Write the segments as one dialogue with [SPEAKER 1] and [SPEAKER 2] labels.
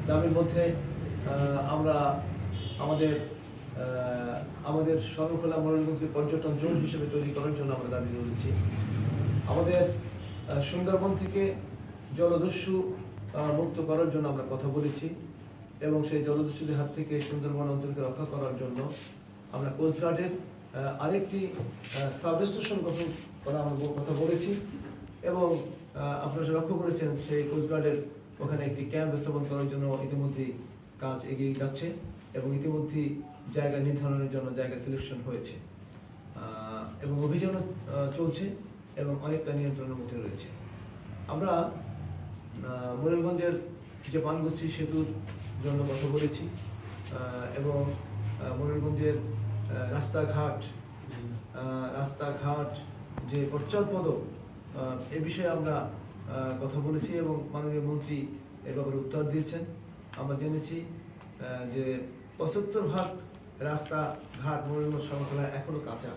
[SPEAKER 1] দাবির মধ্যে আমরা আমাদের আমাদের শরণখোলা মোরেলগঞ্জকে পর্যটন জোন হিসেবে তৈরি করার জন্য আমরা দাবি করেছি। আমাদের সুন্দরবন থেকে জলদস্যু মুক্ত করার জন্য আমরা কথা বলেছি এবং সেই জলদস্যুদের হাত থেকে সুন্দরবন অঞ্চলকে রক্ষা করার জন্য আমরা কোস্টগার্ডের আরেকটি সাবস্টেশন গঠন করা আমরা কথা বলেছি এবং আপনারা লক্ষ্য করেছেন সেই কোস্টগার্ডের ওখানে একটি ক্যাম্প স্থাপন করার জন্য ইতিমধ্যেই কাজ এগিয়ে যাচ্ছে এবং ইতিমধ্যেই জায়গা নির্ধারণের জন্য জায়গা সিলেকশন হয়েছে এবং অভিযানও চলছে এবং অনেকটা নিয়ন্ত্রণের মধ্যে রয়েছে। আমরা মোরেলগঞ্জের যে পানগোষ্ঠী সেতুর জন্য কথা বলেছি এবং মোরেলগঞ্জের রাস্তাঘাট যে পশ্চাৎপদ এ বিষয়ে আমরা কথা বলেছি এবং মাননীয় মন্ত্রী এ ব্যাপারে উত্তর দিয়েছেন। আমরা জেনেছি যে ৭৫% রাস্তাঘাট মোরেলগঞ্জ শরণখোলায় এখনো কাঁচা,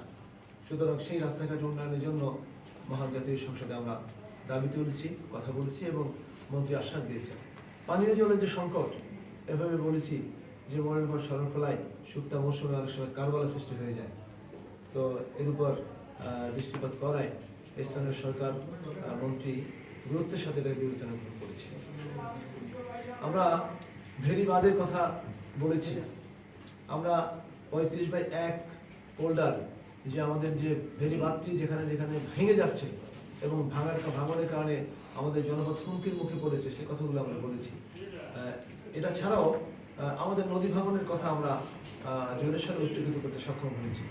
[SPEAKER 1] সুতরাং সেই রাস্তাঘাট উন্নয়নের জন্য মহান জাতীয় সংসদে আমরা দাবি তুলেছি, কথা বলেছি এবং মন্ত্রী আশ্বাস দিয়েছেন। পানীয় জলের যে সংকট, এভাবে বলেছি যে মোরেলগঞ্জ শরণখোলায় শুকনা মৌসুমে অনেক সময় কারবালা সৃষ্টি হয়ে যায়, তো এর উপর দৃষ্টিপাত করায় স্থানীয় সরকার মন্ত্রী গুরুত্বের সাথে এটা বিবেচনা করেছে। আমরা ভেরি বাঁধের কথা বলেছি। আমরা 35/1 পোল্ডার যে আমাদের যে ভেরি বাঁধটি যেখানে যেখানে ভেঙে যাচ্ছে এবং ভাঙনের কারণে আমাদের জনপদ হুমকির মুখে পড়েছে, সে কথাগুলো আমরা বলেছি। এটা ছাড়াও আমাদের নদী ভাঙনের কথা আমরা জোরের সাথে উচ্চকিত করতে সক্ষম হয়েছি।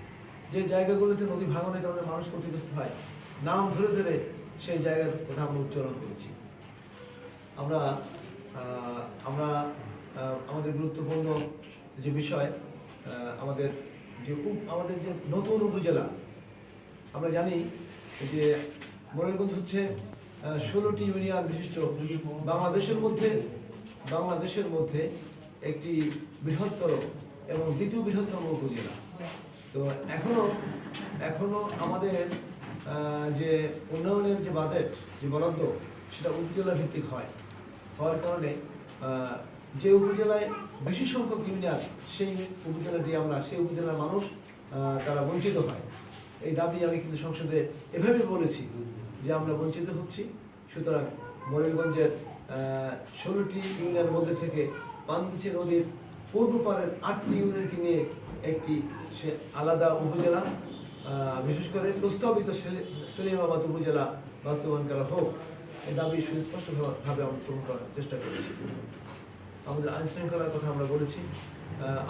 [SPEAKER 1] যে জায়গাগুলোতে নদী ভাঙনের কারণে মানুষ ক্ষতিগ্রস্ত হয়, নাম ধরে ধরে সেই জায়গার কথা আমরা উচ্চারণ করেছি। আমরা আমাদের গুরুত্বপূর্ণ যে বিষয় আমাদের যে নতুন উপজেলা, আমরা জানি যে মোরেলগঞ্জ হচ্ছে 16টি ইউনিয়ন বিশিষ্ট বাংলাদেশের মধ্যে একটি বৃহত্তর এবং দ্বিতীয় বৃহত্তম উপজেলা। তো এখনো আমাদের যে উন্নয়নের যে বাজেট, যে বরাদ্দ, সেটা উপজেলা ভিত্তিক হওয়ার কারণে যে উপজেলায় বেশি সংখ্যক ইউনিয়ন, সেই উপজেলার মানুষ তারা বঞ্চিত হয়। এই দাবি আমি কিন্তু সংসদে এভাবে বলেছি যে আমরা বঞ্চিত হচ্ছি। সুতরাং মোরেলগঞ্জের 16টি ইউনিয়নের মধ্যে থেকে পানগোষ্ঠী নদীর পূর্ব পারের 8টি ইউনিয়নকে নিয়ে একটি সে আলাদা উপজেলা, বিশেষ করে প্রস্তাবিত সেলিমাবাদ উপজেলা বাস্তবায়ন করা হোক, এই দাবি সুস্পষ্টভাবে আমরা পূরণ করার চেষ্টা করেছি। আমাদের আইন শৃঙ্খলার কথা আমরা বলেছি,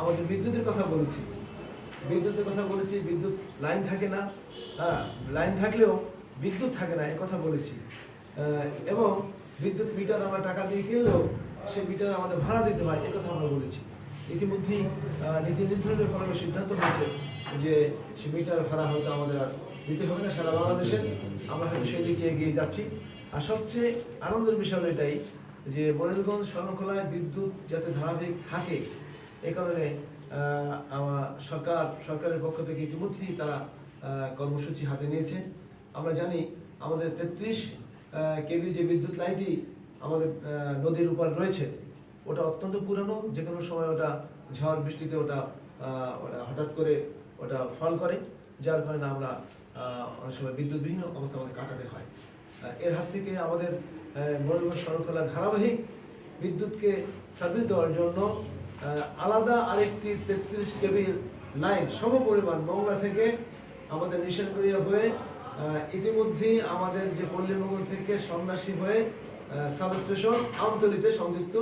[SPEAKER 1] আমাদের বিদ্যুতের কথা বলেছি। বিদ্যুৎ লাইন থাকে না, লাইন থাকলেও বিদ্যুৎ থাকে না, কথা বলেছি। এবং বিদ্যুৎ মিটার আমরা টাকা দিয়ে কিনলেও সেই মিটার আমাদের ভাড়া দিতে হয়, কথা আমরা বলেছি। ইতিমধ্যেই নীতি নির্ধারণের ফলে সিদ্ধান্ত হয়েছে যে সে মিটার ভাড়া হয়তো আমাদের আর দিতে হবে না সারা বাংলাদেশে। আমরা হয়তো সেই দিকে এগিয়ে যাচ্ছি। আর সবচেয়ে আনন্দের বিষয় হলো এটাই যে মোরেলগঞ্জ শরণখোলায় বিদ্যুৎ যাতে ধারাবাহিক থাকে, এ কারণে সরকারের পক্ষ থেকে ইতিমধ্যেই তারা কর্মসূচি হাতে নিয়েছে। আমরা জানি আমাদের 33 কেভি যে বিদ্যুৎ লাইনটি আমাদের নদীর উপর রয়েছে, ওটা অত্যন্ত পুরানো, যে কোনো সময় ওটা ঝড় বৃষ্টিতে ওটা হঠাৎ করে ওটা ফল করে, যার কারণে আমরা অনেক সময় বিদ্যুৎবিহীন অবস্থা আমাদের কাটাতে হয়। এর হাত থেকে আমাদের মোরেলগঞ্জ শরণখোলা ধারাবাহিক বিদ্যুৎকে সার্ভিস দেওয়ার জন্য আলাদা আরেকটি 33 কেভির লাইন সমপরিমাণ মংলা থেকে আমাদের নিশানগড়িয়া হয়ে ইতিমধ্যেই আমাদের যে পল্লীমঙ্গল থেকে সন্ন্যাসী হয়ে সাবস্টেশন আমতলীতে সংযুক্ত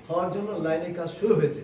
[SPEAKER 1] হওয়ার জন্য লাইনের কাজ শুরু হয়েছে।